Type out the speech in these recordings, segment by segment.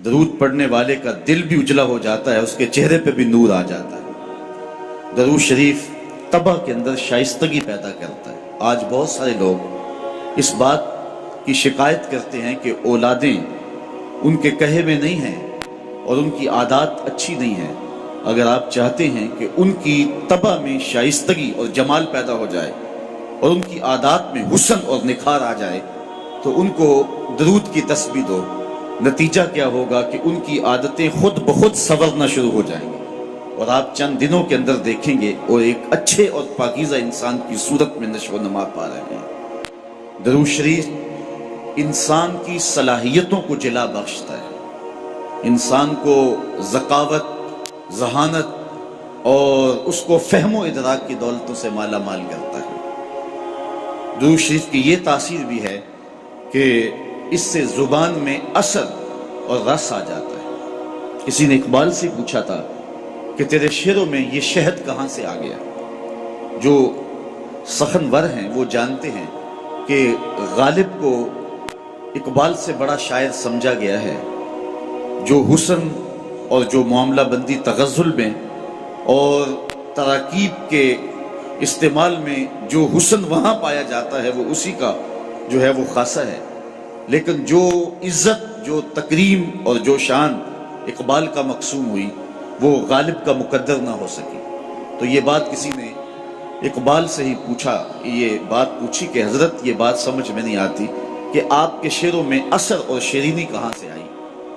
درود پڑھنے والے کا دل بھی اجلا ہو جاتا ہے، اس کے چہرے پہ بھی نور آ جاتا ہے۔ درود شریف طبع کے اندر شائستگی پیدا کرتا ہے۔ آج بہت سارے لوگ اس بات کی شکایت کرتے ہیں کہ اولادیں ان کے کہے میں نہیں ہیں اور ان کی عادات اچھی نہیں ہیں۔ اگر آپ چاہتے ہیں کہ ان کی طبع میں شائستگی اور جمال پیدا ہو جائے اور ان کی عادات میں حسن اور نکھار آ جائے تو ان کو درود کی تسبیح دو۔ نتیجہ کیا ہوگا کہ ان کی عادتیں خود بخود سنورنا شروع ہو جائیں گی اور آپ چند دنوں کے اندر دیکھیں گے اور ایک اچھے اور پاکیزہ انسان کی صورت میں نشو و نما پا رہے ہیں۔ درود شریف انسان کی صلاحیتوں کو جلا بخشتا ہے، انسان کو ذکاوت، ذہانت اور اس کو فہم و ادراک کی دولتوں سے مالا مال کرتا ہے۔ درود شریف کی یہ تاثیر بھی ہے کہ اس سے زبان میں اثر اور رس آ جاتا ہے۔ کسی نے اقبال سے پوچھا تھا کہ تیرے شعروں میں یہ شہد کہاں سے آ گیا؟ جو سخنور ہیں وہ جانتے ہیں کہ غالب کو اقبال سے بڑا شاعر سمجھا گیا ہے، جو حسن اور جو معاملہ بندی تغزل میں اور تراکیب کے استعمال میں جو حسن وہاں پایا جاتا ہے وہ اسی کا جو ہے وہ خاصہ ہے، لیکن جو عزت، جو تکریم اور جو شان اقبال کا مقسوم ہوئی وہ غالب کا مقدر نہ ہو سکی۔ تو یہ بات کسی نے اقبال سے ہی پوچھا، یہ بات پوچھی کہ حضرت یہ بات سمجھ میں نہیں آتی کہ آپ کے شعروں میں اثر اور شیرینی کہاں سے آئی؟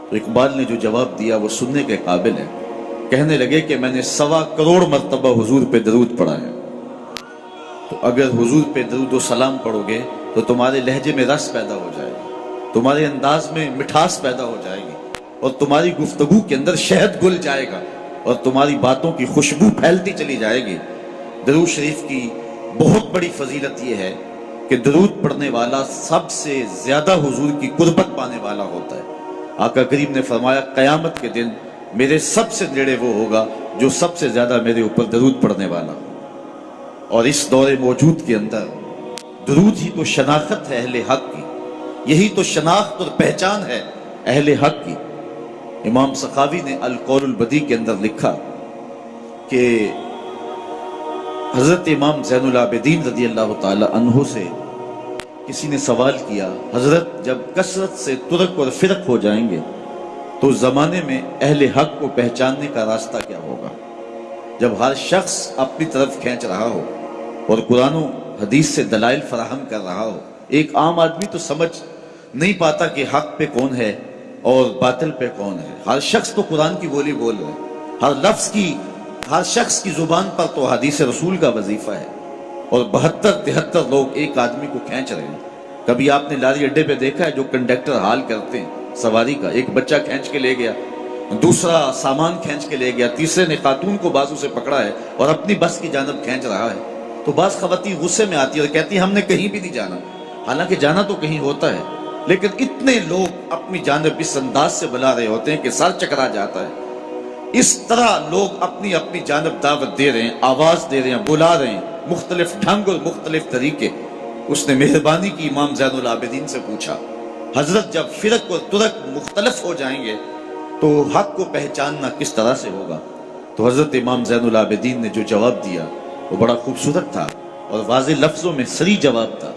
تو اقبال نے جو جواب دیا وہ سننے کے قابل ہے۔ کہنے لگے کہ میں نے 1.25 کروڑ مرتبہ حضور پہ درود پڑھا ہے، تو اگر حضور پہ درود و سلام پڑھو گے تو تمہارے لہجے میں رس پیدا ہو جائے گا، تمہارے انداز میں مٹھاس پیدا ہو جائے گی اور تمہاری گفتگو کے اندر شہد گل جائے گا اور تمہاری باتوں کی خوشبو پھیلتی چلی جائے گی۔ درود شریف کی بہت بڑی فضیلت یہ ہے کہ درود پڑھنے والا سب سے زیادہ حضور کی قربت پانے والا ہوتا ہے۔ آقا کریم نے فرمایا قیامت کے دن میرے سب سے نیڑے وہ ہوگا جو سب سے زیادہ میرے اوپر درود پڑھنے والا ہو۔ اور اس دور موجود کے اندر درود ہی تو شناخت ہے اہل حق کی، یہی تو شناخت اور پہچان ہے اہل حق کی۔ امام سخاوی نے القول البدیع کے اندر لکھا کہ حضرت امام زین العابدین رضی اللہ تعالی عنہ سے کسی نے سوال کیا، حضرت جب کثرت سے ترک اور فرق ہو جائیں گے تو زمانے میں اہل حق کو پہچاننے کا راستہ کیا ہوگا؟ جب ہر شخص اپنی طرف کھینچ رہا ہو اور قرآن و حدیث سے دلائل فراہم کر رہا ہو، ایک عام آدمی تو سمجھ نہیں پاتا کہ حق پہ کون ہے اور باطل پہ کون ہے۔ ہر شخص تو قرآن کی بولی بول رہا ہے، ہر لفظ کی، ہر شخص کی زبان پر تو حدیث رسول کا وظیفہ ہے، اور 72-73 لوگ ایک آدمی کو کھینچ رہے ہیں۔ کبھی آپ نے لاری اڈے پہ دیکھا ہے جو کنڈکٹر حال کرتے ہیں سواری کا، ایک بچہ کھینچ کے لے گیا، دوسرا سامان کھینچ کے لے گیا، تیسرے نے خاتون کو بازو سے پکڑا ہے اور اپنی بس کی جانب کھینچ رہا ہے، تو بعض خواتین غصے میں آتی ہے اور کہتی ہیں ہم نے کہیں بھی نہیں جانا، حالانکہ جانا تو کہیں ہوتا ہے، لیکن اتنے لوگ اپنی جانب اس انداز سے بلا رہے ہوتے ہیں کہ سر چکرا جاتا ہے۔ اس طرح لوگ اپنی اپنی جانب دعوت دے رہے ہیں، آواز دے رہے ہیں، بلا رہے ہیں، مختلف ڈھنگ اور مختلف طریقے۔ اس نے مہربانی کی امام زین العابدین سے پوچھا، حضرت جب فرق اور ترک مختلف ہو جائیں گے تو حق کو پہچاننا کس طرح سے ہوگا؟ تو حضرت امام زین العابدین نے جو جواب دیا وہ بڑا خوبصورت تھا اور واضح لفظوں میں صریح جواب تھا۔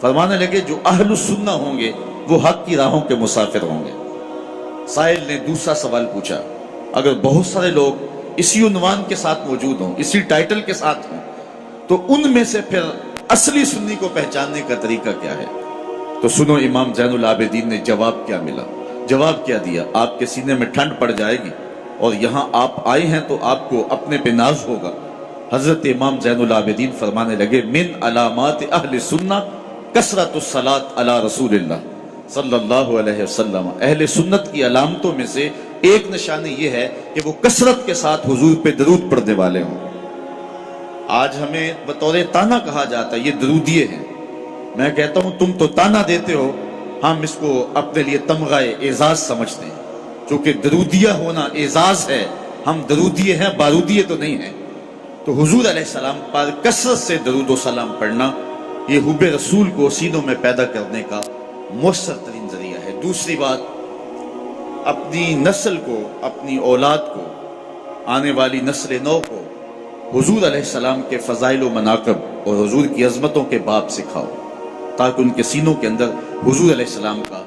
فرمانے لگے جو اہل السنہ ہوں گے وہ حق کی راہوں کے مسافر ہوں گے۔ سائل نے دوسرا سوال پوچھا، اگر بہت سارے لوگ اسی عنوان کے ساتھ موجود ہوں، اسی ٹائٹل کے ساتھ ہوں، تو ان میں سے پھر اصلی سنی کو پہچاننے کا طریقہ کیا ہے؟ تو سنو امام زین العابدین نے جواب کیا ملا، جواب کیا دیا، آپ کے سینے میں ٹھنڈ پڑ جائے گی اور یہاں آپ آئے ہیں تو آپ کو اپنے پہ ناز ہوگا۔ حضرت امام زین العابدین فرمانے لگے من علامات اہل سنہ کثرت الصلاۃ علی رسول اللہ صلی اللہ علیہ وسلم، اہل سنت کی علامتوں میں سے ایک نشانی یہ ہے کہ وہ کثرت کے ساتھ حضور پہ درود پڑھنے والے ہوں۔ آج ہمیں بطور تانا کہا جاتا ہے یہ درودیے ہیں، میں کہتا ہوں تم تو تانا دیتے ہو، ہم اس کو اپنے لیے تمغہ اعزاز سمجھتے ہیں، چونکہ درودیہ ہونا اعزاز ہے، ہم درودیے ہیں، بارودیے تو نہیں ہیں۔ تو حضور علیہ السلام پر کثرت سے درود و سلام پڑھنا یہ حب رسول کو سینوں میں پیدا کرنے کا مؤثر ترین ذریعہ ہے۔ دوسری بات، اپنی نسل کو، اپنی اولاد کو، آنے والی نسل نو کو حضور علیہ السلام کے فضائل و مناقب اور حضور کی عظمتوں کے باب سکھاؤ، تاکہ ان کے سینوں کے اندر حضور علیہ السلام کا